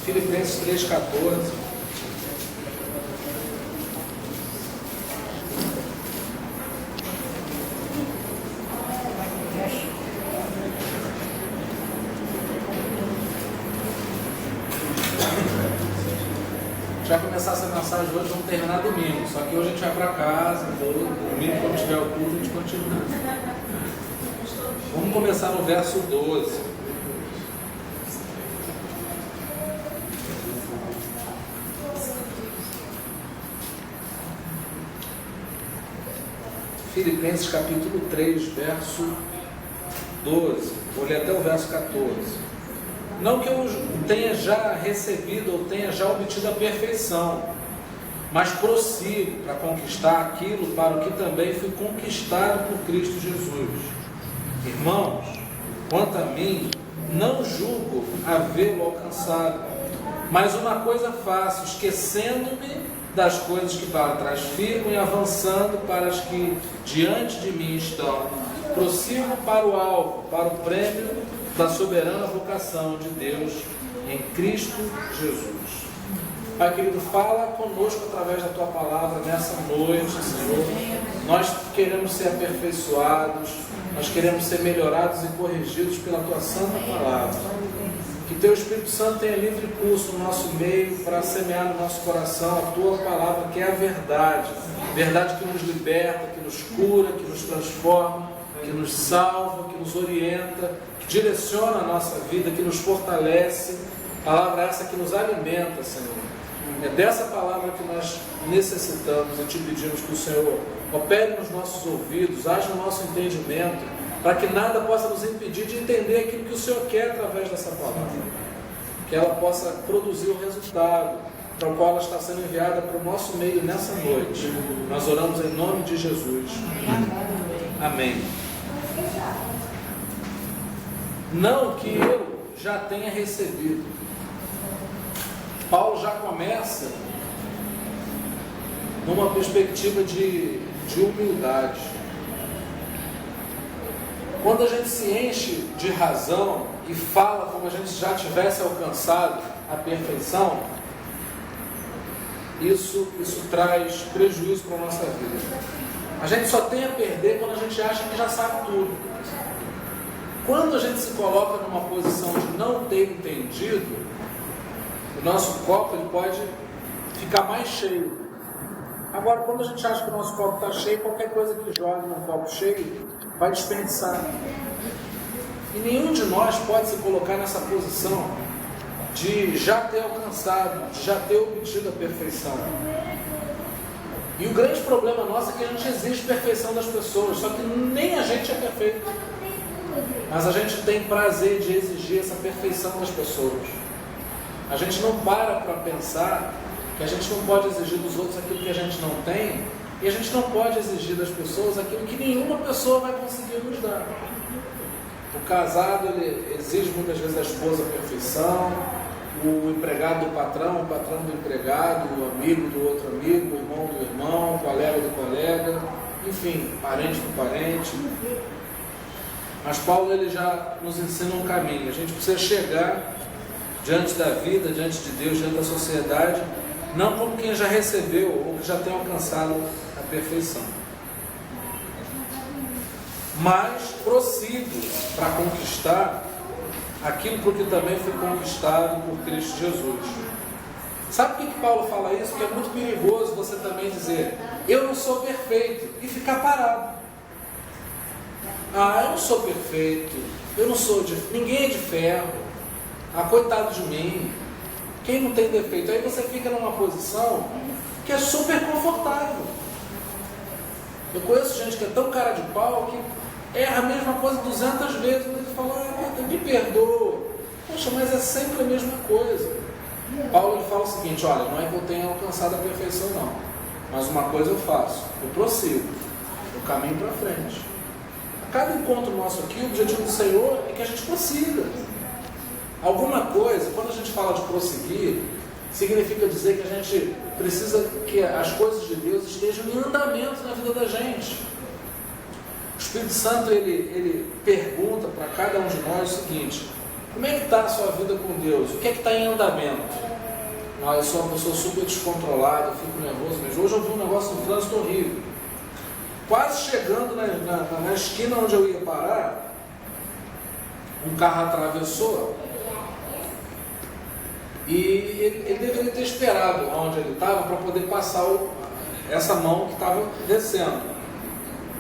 Filipenses 3,14. A gente vai começar essa mensagem hoje, vamos terminar domingo. Só que hoje a gente vai para casa, domingo, quando tiver o culto, a gente continua. Vamos começar no verso 12. Filipenses capítulo 3, verso 12. Vou ler até o verso 14. Não que eu tenha já recebido ou tenha já obtido a perfeição, mas prossigo para conquistar aquilo para o que também fui conquistado por Cristo Jesus. Irmãos, quanto a mim, não julgo havê-lo alcançado, mas uma coisa faço, esquecendo-me das coisas que para trás ficam e avançando para as que diante de mim estão. Prossigo para o alvo, para o prêmio da soberana vocação de Deus em Cristo Jesus. Pai querido, fala conosco através da Tua palavra nessa noite, Senhor. Nós queremos ser aperfeiçoados, nós queremos ser melhorados e corrigidos pela Tua santa palavra. Que Teu Espírito Santo tenha livre curso no nosso meio para semear no nosso coração a Tua palavra, que é a verdade. Verdade que nos liberta, que nos cura, que nos transforma, que nos salva, que nos orienta, que direciona a nossa vida, que nos fortalece. Palavra essa que nos alimenta, Senhor. É dessa palavra que nós necessitamos e te pedimos que o Senhor opere nos nossos ouvidos, age no nosso entendimento, para que nada possa nos impedir de entender aquilo que o Senhor quer através dessa palavra. Que ela possa produzir o resultado para o qual ela está sendo enviada para o nosso meio nessa noite. Nós oramos em nome de Jesus. Amém. Não que eu já tenha recebido. Paulo já começa numa perspectiva de humildade. Quando a gente se enche de razão e fala como a gente já tivesse alcançado a perfeição, isso traz prejuízo para a nossa vida. A gente só tem a perder quando a gente acha que já sabe tudo. Quando a gente se coloca numa posição de não ter entendido, o nosso copo ele pode ficar mais cheio. Agora, quando a gente acha que o nosso copo está cheio, qualquer coisa que jogue num copo cheio vai desperdiçar. E nenhum de nós pode se colocar nessa posição de já ter alcançado, de já ter obtido a perfeição. E o grande problema nosso é que a gente exige perfeição das pessoas, só que nem a gente é perfeito. Mas a gente tem prazer de exigir essa perfeição das pessoas. A gente não para pensar que a gente não pode exigir dos outros aquilo que a gente não tem, e a gente não pode exigir das pessoas aquilo que nenhuma pessoa vai conseguir nos dar. O casado ele exige muitas vezes da esposa a perfeição, o empregado do patrão, o patrão do empregado, o amigo do outro amigo, o irmão do irmão, o colega do colega, enfim, parente do parente. Mas Paulo ele já nos ensina um caminho. A gente precisa chegar diante da vida, diante de Deus, diante da sociedade, não como quem já recebeu ou que já tem alcançado a perfeição, mas prossigo para conquistar aquilo por que também foi conquistado por Cristo Jesus. Sabe por que Paulo fala isso? Porque é muito perigoso você também dizer, eu não sou perfeito, e ficar parado. Eu não sou perfeito, ninguém é de ferro, coitado de mim, quem não tem defeito? Aí você fica numa posição que é super confortável. Eu conheço gente que é tão cara de pau que erra a mesma coisa 200 vezes, mas ele fala, me perdoa. Poxa, mas é sempre a mesma coisa. Paulo ele fala o seguinte, olha, não é que eu tenha alcançado a perfeição não, mas uma coisa eu faço, eu prossigo, eu caminho para frente. A cada encontro nosso aqui, o objetivo do Senhor é que a gente prossiga. Alguma coisa, quando a gente fala de prosseguir, significa dizer que a gente precisa que as coisas de Deus estejam em andamento na vida da gente. O Espírito Santo ele pergunta para cada um de nós o seguinte, Como é que está a sua vida com Deus? O que é que está em andamento? Não, eu sou uma pessoa super descontrolada, eu fico nervoso, mas hoje eu vi um negócio no trânsito horrível. Quase chegando na esquina onde eu ia parar, um carro atravessou e ele deveria ter esperado onde ele estava para poder passar essa mão que estava descendo.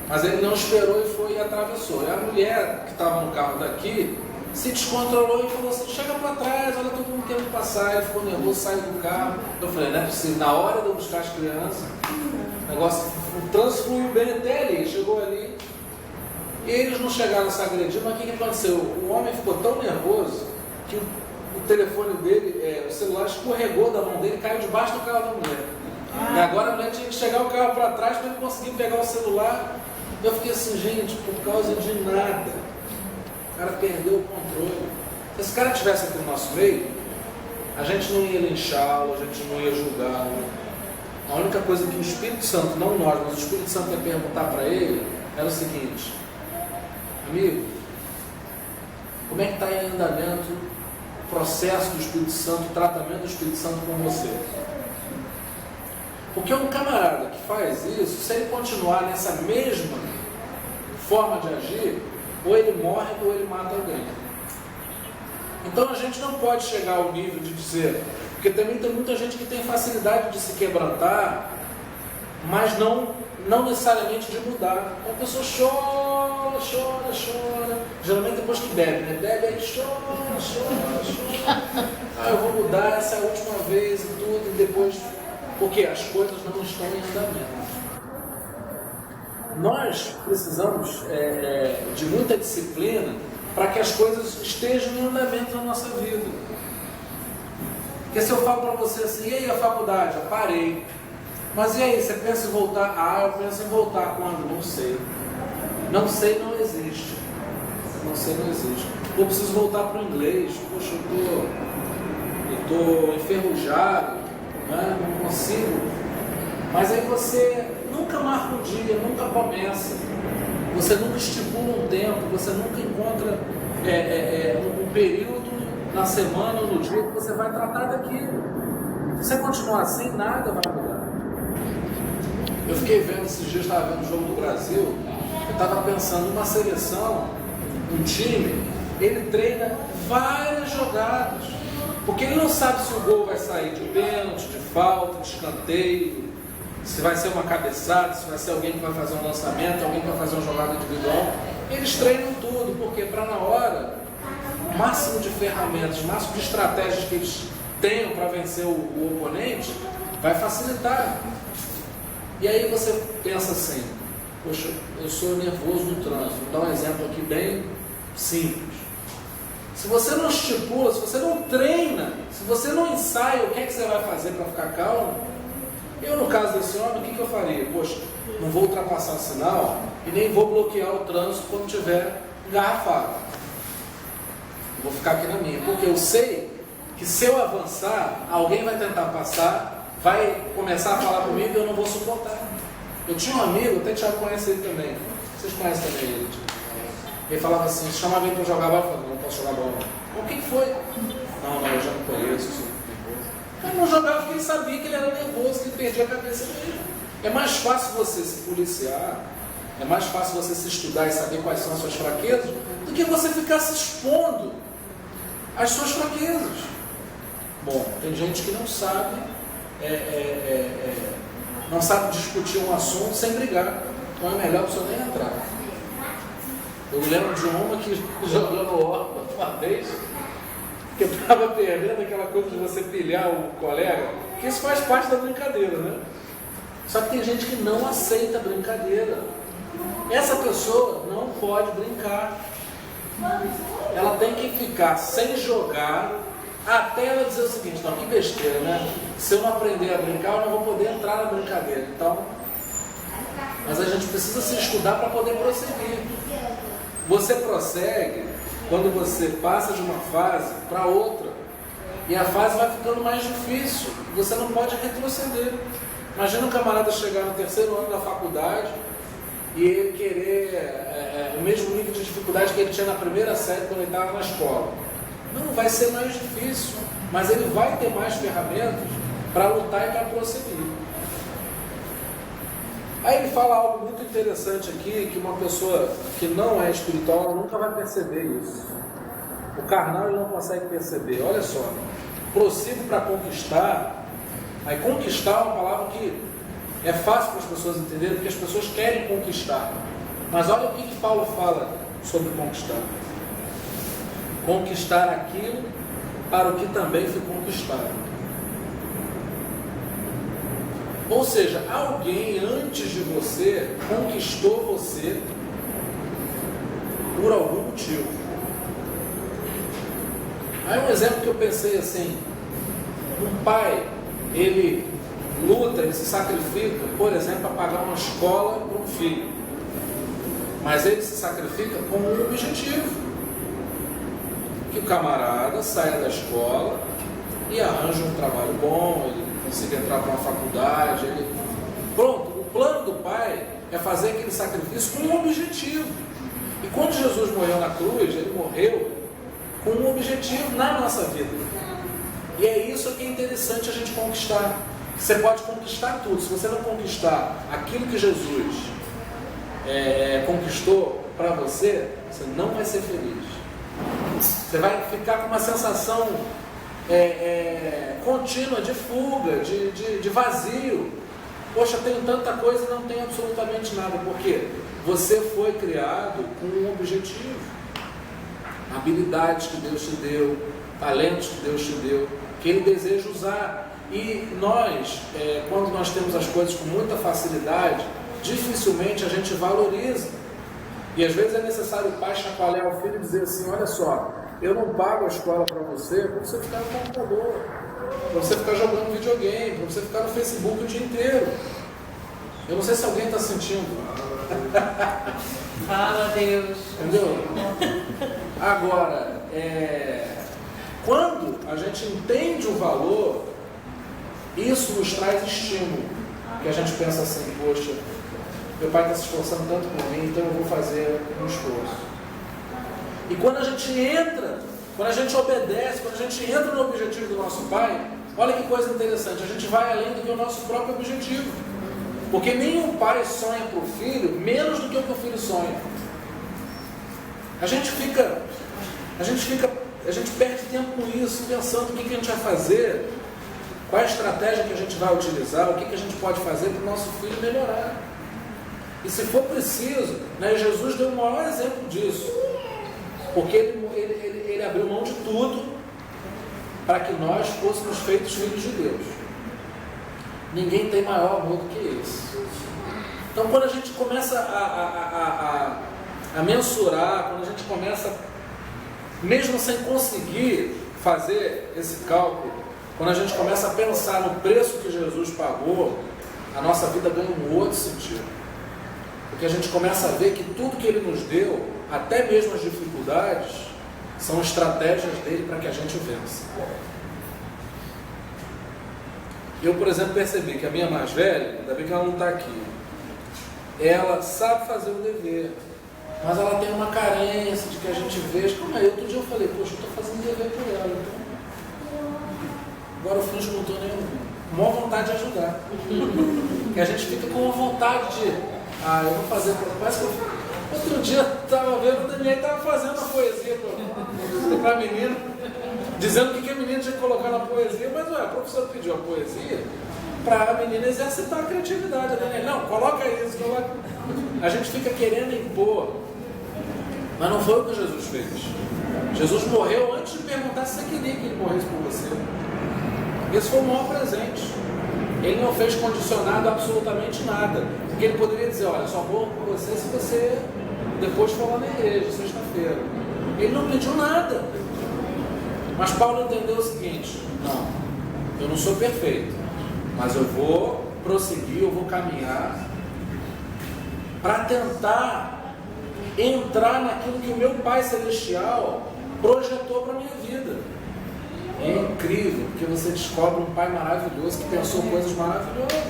Mas ele não esperou e foi e atravessou. E a mulher que estava no carro daqui se descontrolou e falou assim: chega para trás, olha, todo mundo querendo passar. Ele ficou nervoso, saiu do carro. Eu falei: não é possível, na hora de eu buscar as crianças, o trânsito fluiu bem até ali, chegou ali. E eles não chegaram a se agredir, mas o que aconteceu? O homem ficou tão nervoso que o telefone dele, o celular escorregou da mão dele e caiu debaixo do carro da mulher. E agora a mulher tinha que chegar o carro para trás para ele conseguir pegar o celular. Eu fiquei assim: gente, por causa de nada. O cara perdeu o controle. Se esse cara estivesse aqui no nosso meio, a gente não ia linchá-lo, a gente não ia julgá-lo. A única coisa que o Espírito Santo, não nós, mas o Espírito Santo ia perguntar para ele era o seguinte: amigo, como é que está em andamento o processo do Espírito Santo, o tratamento do Espírito Santo com você? Porque um camarada que faz isso, se ele continuar nessa mesma forma de agir, ou ele morre ou ele mata alguém. Então a gente não pode chegar ao nível de dizer, porque também tem muita gente que tem facilidade de se quebrantar, mas não necessariamente de mudar. Então a pessoa chora, geralmente depois que bebe, né? Bebe aí, chora. Ah, eu vou mudar, essa é a última vez e tudo, e depois, porque as coisas não estão em andamento. Nós precisamos de muita disciplina para que as coisas estejam em andamento na nossa vida. Porque se eu falo para você assim: e aí a faculdade? Eu parei. Mas e aí, você pensa em voltar? Ah, eu penso em voltar. Quando? Não sei. Não sei, não existe. Não sei, não existe. Eu preciso voltar para o inglês. Poxa, eu estou enferrujado, né? Não consigo. Mas aí você nunca marca um dia, nunca começa. Você nunca estipula um tempo, você nunca encontra um período na semana ou no dia que você vai tratar daquilo. Se você continuar assim, nada vai mudar. Eu fiquei vendo esses dias, estava vendo o jogo do Brasil, eu estava pensando numa seleção, um time, ele treina várias jogadas, porque ele não sabe se o gol vai sair de pênalti, de falta, de escanteio, se vai ser uma cabeçada, se vai ser alguém que vai fazer um lançamento, alguém que vai fazer uma jogada individual. Eles treinam tudo, porque para na hora, o máximo de ferramentas, o máximo de estratégias que eles tenham para vencer o oponente, vai facilitar. E aí você pensa assim: poxa, eu sou nervoso no trânsito. Vou dar um exemplo aqui bem simples. Se você não estipula, se você não treina, se você não ensaia o que é que você vai fazer para ficar calmo, eu, no caso desse homem, o que eu faria? Poxa, não vou ultrapassar o sinal e nem vou bloquear o trânsito quando tiver engarrafado. Vou ficar aqui na minha, porque eu sei que se eu avançar, alguém vai tentar passar, vai começar a falar comigo e eu não vou suportar. Eu tinha um amigo, até o Thiago conhece ele também. Vocês conhecem também ele? Ele falava assim: chamava ele para jogar bola, eu falava: não posso jogar bola. O que foi? Não, eu já não conheço. O cara não jogava porque ele sabia que ele era nervoso, que ele perdia a cabeça dele. É mais fácil você se policiar, é mais fácil você se estudar e saber quais são as suas fraquezas, do que você ficar se expondo às suas fraquezas. Bom, tem gente que não sabe não sabe discutir um assunto sem brigar, então é melhor a pessoa nem entrar. Eu lembro de uma que jogou no órgão uma vez, que eu estava perdendo aquela coisa de você pilhar o colega, que isso faz parte da brincadeira, né? Só que tem gente que não aceita a brincadeira. Essa pessoa não pode brincar. Ela tem que ficar sem jogar até ela dizer o seguinte: não, que besteira, né? Se eu não aprender a brincar, eu não vou poder entrar na brincadeira. Então, mas a gente precisa se estudar para poder prosseguir. Você prossegue quando você passa de uma fase para outra. E a fase vai ficando mais difícil. Você não pode retroceder. Imagina um camarada chegar no terceiro ano da faculdade e ele querer o mesmo nível de dificuldade que ele tinha na primeira série quando ele estava na escola. Não, vai ser mais difícil, mas ele vai ter mais ferramentas para lutar e para prosseguir. Aí ele fala algo muito interessante aqui, que uma pessoa que não é espiritual nunca vai perceber isso. O carnal ele não consegue perceber. Olha só, prossigo para conquistar. Aí conquistar é uma palavra que é fácil para as pessoas entenderem, porque as pessoas querem conquistar. Mas olha o que Paulo fala sobre conquistar. Conquistar aquilo para o que também foi conquistado. Ou seja, alguém antes de você conquistou você por algum motivo. Aí um exemplo que eu pensei assim, um pai, ele luta, ele se sacrifica, por exemplo, para pagar uma escola para um filho. Mas ele se sacrifica com um objetivo. Que o camarada saia da escola e arranje um trabalho bom, ele consiga entrar para uma faculdade. Pronto, o plano do pai é fazer aquele sacrifício com um objetivo. E quando Jesus morreu na cruz, ele morreu com um objetivo na nossa vida. E é isso que é interessante a gente conquistar. Você pode conquistar tudo. Se você não conquistar aquilo que Jesus conquistou para você, você não vai ser feliz. Você vai ficar com uma sensação contínua de fuga, de vazio. Poxa, tenho tanta coisa e não tenho absolutamente nada. Por quê? Você foi criado com um objetivo. Habilidades que Deus te deu, talentos que Deus te deu, que Ele deseja usar. E nós, quando nós temos as coisas com muita facilidade, dificilmente a gente valoriza. E às vezes é necessário o pai chacoalhar o filho e dizer assim: olha só, eu não pago a escola para você ficar no computador, para você ficar jogando videogame, para você ficar no Facebook o dia inteiro. Eu não sei se alguém está sentindo. Fala, Deus. Entendeu? Agora, quando a gente entende o valor, isso nos traz estímulo. Que a gente pensa assim: poxa, meu pai está se esforçando tanto por mim, então eu vou fazer um esforço. E quando a gente entra, quando a gente obedece, quando a gente entra no objetivo do nosso pai, olha que coisa interessante, a gente vai além do que o nosso próprio objetivo. Porque nenhum pai sonha para o filho menos do que o que o filho sonha. A gente perde tempo com isso, pensando o que a gente vai fazer, qual é a estratégia que a gente vai utilizar, o que a gente pode fazer para o nosso filho melhorar. E se for preciso, Jesus deu o maior exemplo disso, porque ele abriu mão de tudo para que nós fôssemos feitos filhos de Deus. Ninguém tem maior amor do que esse. Então, quando a gente começa a mensurar, quando a gente começa, mesmo sem conseguir fazer esse cálculo, quando a gente começa a pensar no preço que Jesus pagou, a nossa vida ganha um outro sentido. Porque a gente começa a ver que tudo que Ele nos deu, até mesmo as dificuldades, são estratégias dele para que a gente vença. Eu, por exemplo, percebi que a minha mais velha, ainda bem que ela não está aqui, ela sabe fazer o dever, mas ela tem uma carência de que a gente veja. Como é? Outro dia eu falei: poxa, eu estou fazendo dever por ela, então agora eu finjo que não estou nem com maior vontade de ajudar. Que a gente fica com uma vontade de: eu vou fazer. Parece que outro dia eu estava vendo, o Daniel estava fazendo uma poesia para a menina, dizendo o que a menina tinha que colocar na poesia, mas a professora pediu a poesia para a menina exercitar a criatividade. A Daniel: não, coloca isso, coloca. A gente fica querendo impor, mas não foi o que Jesus fez. Jesus morreu antes de perguntar se você queria que Ele morresse por você. Esse foi o maior presente. Ele não fez condicionado absolutamente nada, porque Ele poderia dizer: olha, só morro por você se você depois for lá na igreja, sexta-feira. Ele não pediu nada. Mas Paulo entendeu o seguinte: não, eu não sou perfeito, mas eu vou prosseguir, eu vou caminhar para tentar entrar naquilo que o meu Pai Celestial projetou para a minha vida. É incrível, porque você descobre um Pai maravilhoso que pensou coisas maravilhosas.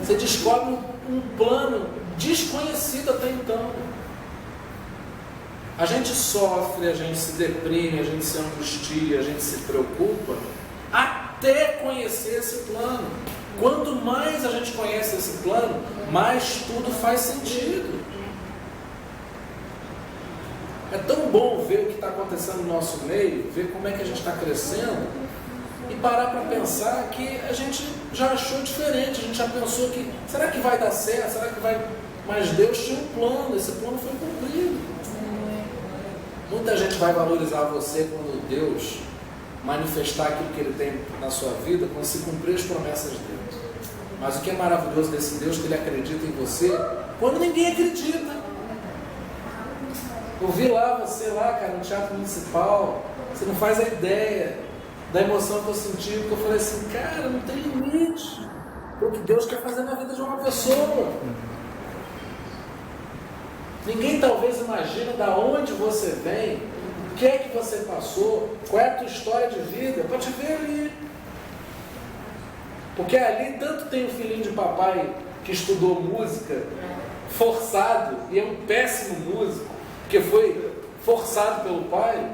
Você descobre um plano desconhecido até então. A gente sofre, a gente se deprime, a gente se angustia, a gente se preocupa até conhecer esse plano. Quanto mais a gente conhece esse plano, mais tudo faz sentido. É tão bom ver o que está acontecendo no nosso meio, ver como é que a gente está crescendo e parar para pensar que a gente já achou diferente, a gente já pensou que, será que vai dar certo? Será que vai... Mas Deus tinha um plano, esse plano foi cumprido. Muita gente vai valorizar você quando Deus manifestar aquilo que Ele tem na sua vida, quando se cumprir as promessas dele. Mas o que é maravilhoso desse Deus, que Ele acredita em você, quando ninguém acredita. Eu vi lá, você lá, cara, no Teatro Municipal, você não faz a ideia da emoção que eu senti, porque eu falei assim, cara, não tem limite para o que Deus quer fazer na vida de uma pessoa. Ninguém talvez imagina da onde você vem, o que é que você passou, qual é a tua história de vida, para te ver ali. Porque ali tanto tem o filhinho de papai que estudou música, forçado, e é um péssimo músico, porque foi forçado pelo pai,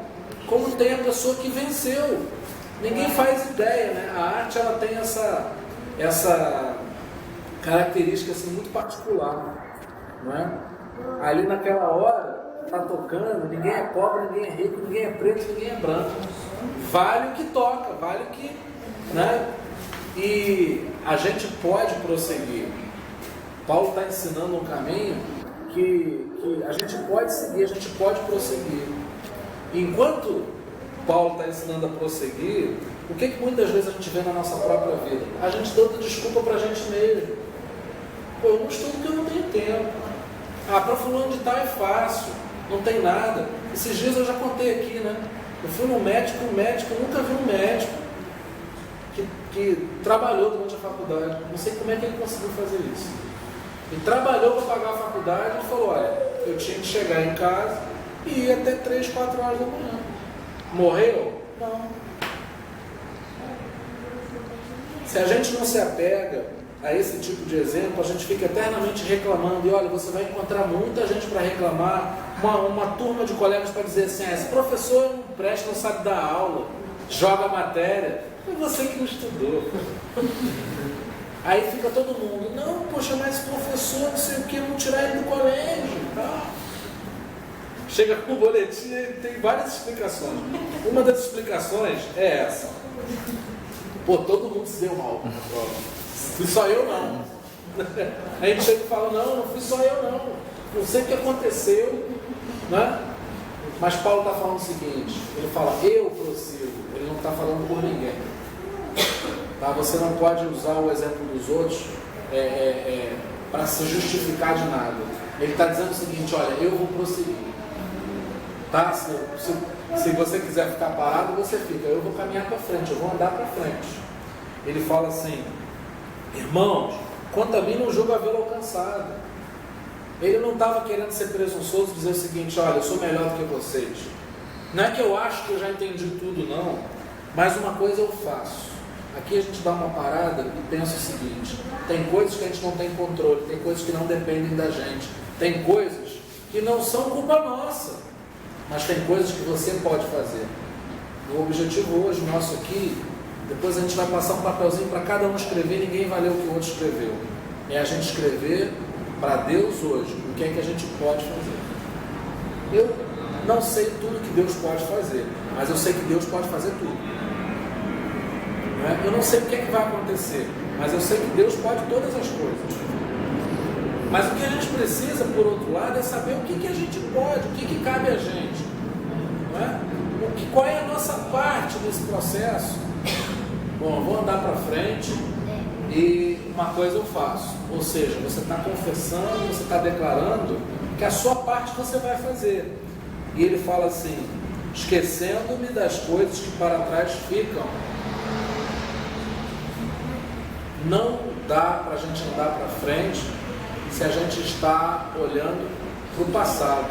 como tem a pessoa que venceu. Ninguém faz ideia, né? A arte, ela tem essa característica assim, muito particular, não é? Ali naquela hora, está tocando, ninguém é pobre, ninguém é rico, ninguém é preto, ninguém é branco. Vale o que toca, vale o que... Né? E a gente pode prosseguir. Paulo está ensinando um caminho que a gente pode seguir, a gente pode prosseguir. Enquanto Paulo está ensinando a prosseguir, o que muitas vezes a gente vê na nossa própria vida? A gente dá desculpa para a gente mesmo. Pô, eu não estudo porque eu não tenho tempo. Para fulano de tal é fácil, não tem nada. Esses dias eu já contei aqui, né? Eu fui num médico, eu nunca vi um médico que trabalhou durante a faculdade. Não sei como é que ele conseguiu fazer isso. Ele trabalhou para pagar a faculdade e falou, olha, eu tinha que chegar em casa e ir até 3, 4 horas da manhã. Morreu? Não. Se a gente não se apega a esse tipo de exemplo, a gente fica eternamente reclamando, e olha, você vai encontrar muita gente para reclamar, uma turma de colegas para dizer assim, esse professor não presta, não sabe dar aula, joga a matéria, é você que não estudou. Aí fica todo mundo, não, poxa, mas professor, não sei o que, vamos tirar ele do colégio, tá? Chega com o boletim e tem várias explicações. Uma das explicações é essa. Pô, todo mundo se deu mal na prova. Fui só eu não. A gente chega e fala, não fui só eu não. Não sei o que aconteceu, né? Mas Paulo está falando o seguinte, ele fala, eu prossigo, ele não está falando por ninguém. Tá? Você não pode usar o exemplo dos outros para se justificar de nada. Ele está dizendo o seguinte, olha, eu vou prosseguir. Tá? Se você quiser ficar parado, você fica. Eu vou caminhar para frente, eu vou andar para frente. Ele fala assim, irmãos, quanto a mim não julgo havê-lo alcançado. Ele não estava querendo ser presunçoso e dizer o seguinte, olha, eu sou melhor do que vocês. Não é que eu acho que eu já entendi tudo, não. Mas uma coisa eu faço. Aqui a gente dá uma parada e pensa o seguinte, tem coisas que a gente não tem controle, tem coisas que não dependem da gente, tem coisas que não são culpa nossa, mas tem coisas que você pode fazer. O objetivo hoje nosso aqui, depois a gente vai passar um papelzinho para cada um escrever, ninguém vai ler o que o outro escreveu. É a gente escrever para Deus hoje o que é que a gente pode fazer. Eu não sei tudo que Deus pode fazer, mas eu sei que Deus pode fazer tudo. Eu não sei o que é que vai acontecer, mas eu sei que Deus pode todas as coisas. Mas o que a gente precisa, por outro lado, é saber o que a gente pode, o que cabe a gente. Não é? Qual é a nossa parte desse processo? Bom, eu vou andar para frente e uma coisa eu faço. Ou seja, você está confessando, você está declarando que a sua parte você vai fazer. E ele fala assim, esquecendo-me das coisas que para trás ficam. Não dá para a gente andar para frente se a gente está olhando para o passado.